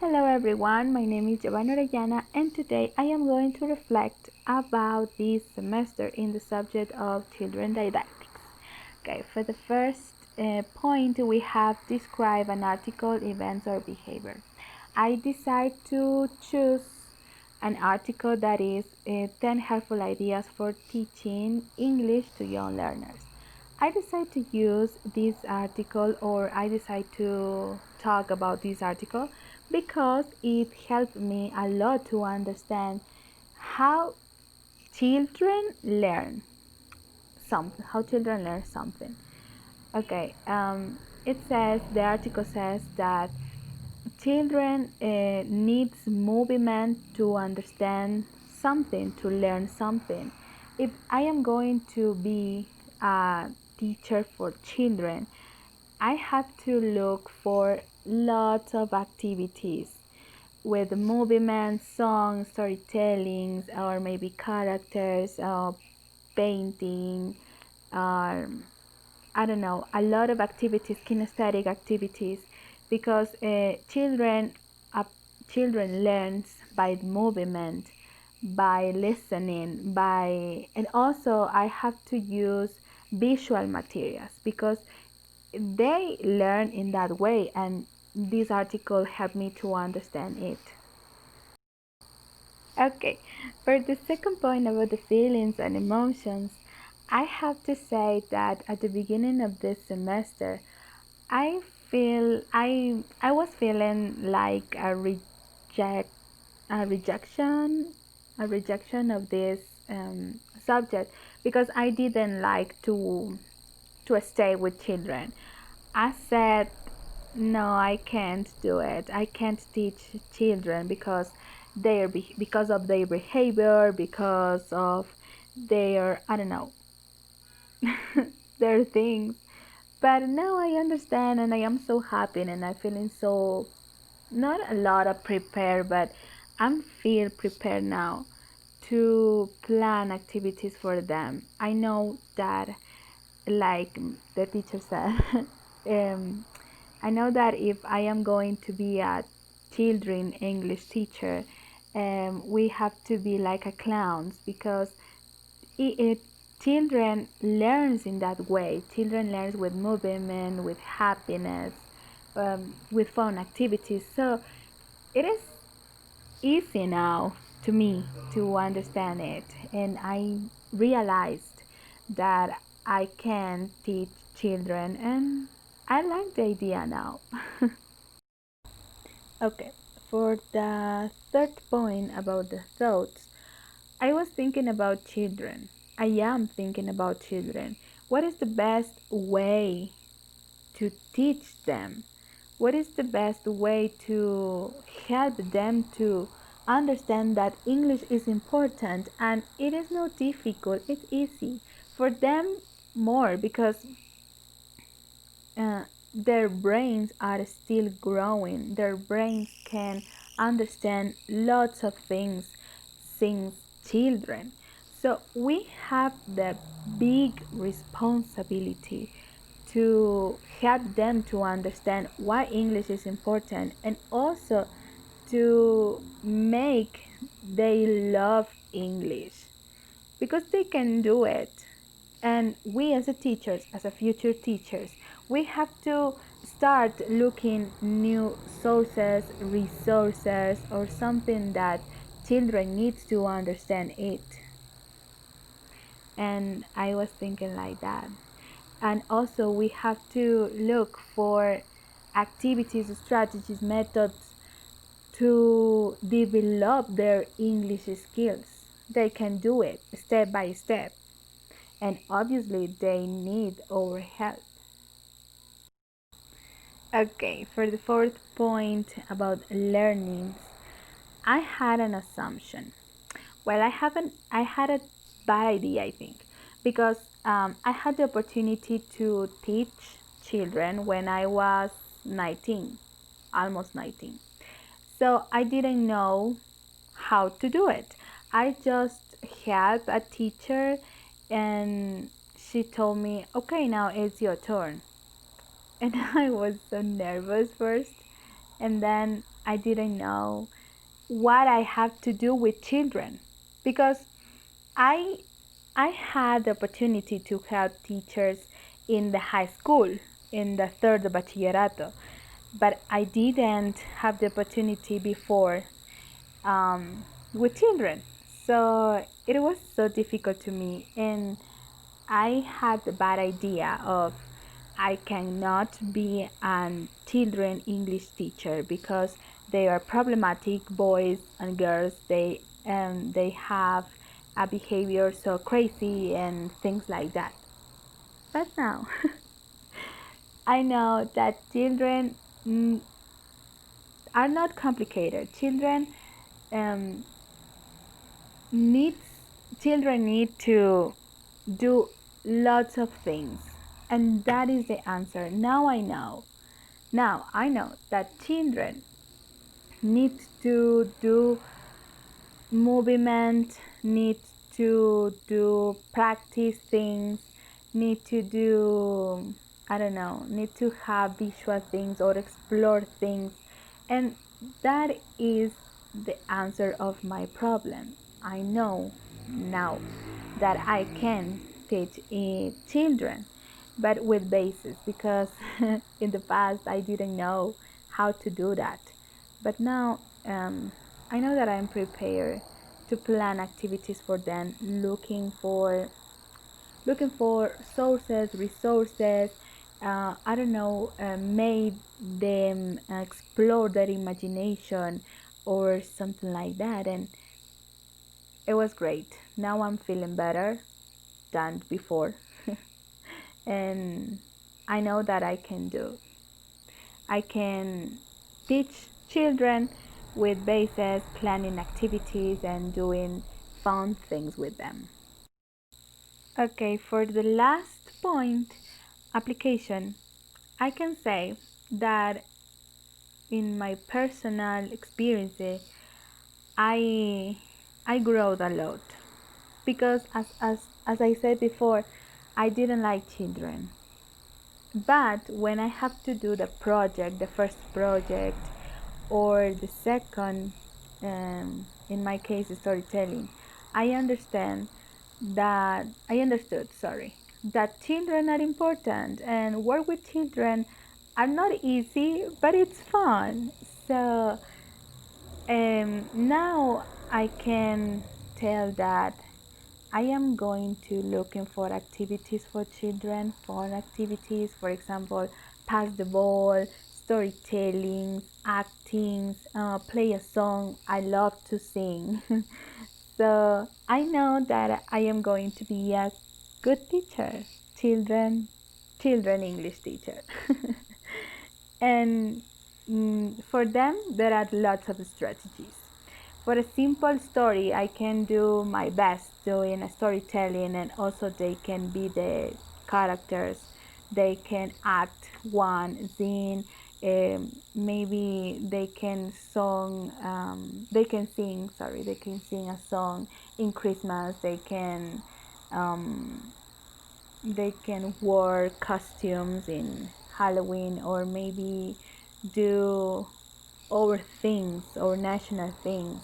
Hello everyone, my name is Giovanna Orellana and today I am going to reflect about this semester in the subject of children didactics. Okay, for the first point we have describe an article, events or behavior. I decide to choose an article that is 10 helpful ideas for teaching English to young learners. I decide to use this article or I decide to talk about this article because it helped me a lot to understand how children learn something. Okay, the article says that children needs movement to understand something, to learn something. If I am going to be a teacher for children, I have to look for lots of activities with movement, songs, storytellings, or maybe characters, painting, or I don't know, a lot of activities, kinesthetic activities, because uh, children learns by movement, by listening, and also I have to use visual materials because they learn in that way, and this article helped me to understand it. Okay, for the second point about the feelings and emotions, I have to say that at the beginning of this semester, I was feeling like a rejection a rejection of this subject because I didn't like to stay with children. I said no, I can't do it. I can't teach children because because of their behavior, because of their I don't know their things. But now I understand and I am so happy and I'm feeling so not a lot of prepared, but I'm feel prepared now to plan activities for them. I know that like the teacher said um, I know that if I am going to be a children English teacher, we have to be like a clowns because it children learns in that way. Children learns with movement, with happiness, with fun activities. So it is easy now to me to understand it, and I realized that I can teach children, and I like the idea now. Okay, for the third point about the thoughts, I was thinking about children. I am thinking about children. What is the best way to teach them? What is the best way to help them to understand that English is important and it is not difficult, it's easy for them more because uh, their brains are still growing. Their brains can understand lots of things since children. So we have the big responsibility to help them to understand why English is important and also to make they love English because they can do it. And we as a teachers, as a future teachers, we have to start looking new sources, resources, or something that children needs to understand it. And I was thinking like that. And also we have to look for activities, strategies, methods to develop their English skills. They can do it step by step, and obviously they need our help. Okay, for the fourth point about learning, I had an assumption. Well, I had a bad idea, I think, because I had the opportunity to teach children when I was 19, almost 19. So I didn't know how to do it. I just helped a teacher and she told me, okay, now it's your turn. And I was so nervous first. And then I didn't know what I have to do with children, because I I had the opportunity to help teachers in the high school, in the third bachillerato, but I didn't have the opportunity before with children. So it was so difficult to me, and I had the bad idea of I cannot be a children English teacher because they are problematic boys and girls. They have a behavior so crazy and things like that. But now I know that children are not complicated. Um, needs children need to do lots of things, and that is the answer. Now I know that children need to do movement, need to do practice things, need to do, I don't know, need to have visual things or explore things, and that is the answer of my problem. I know now that I can teach children, but with basis, because in the past I didn't know how to do that. But now I know that I'm prepared to plan activities for them, looking for sources, resources. I don't know, made them explore their imagination or something like that, and it was great. Now I'm feeling better than before, and I know that I can teach children with bases, planning activities, and doing fun things with them. Okay, for the last point, application, I can say that in my personal experiences, I I growed a lot, because as I said before, I didn't like children. But when I have to do the project, the first project or the second, in my case, storytelling, I understood, sorry, that children are important and work with children are not easy, but it's fun. So now I can tell that I am going to looking for activities for children, fun activities, for example, pass the ball, storytelling, acting, play a song. I love to sing. So I know that I am going to be a good teacher, children, children English teacher. And for them, there are lots of strategies. For a simple story, I can do my best doing a storytelling, and also they can be the characters. They can act one scene. Maybe they can song. They can sing. Sorry, they can sing a song in Christmas. Um, they can wear costumes in Halloween, or maybe do our things or national things.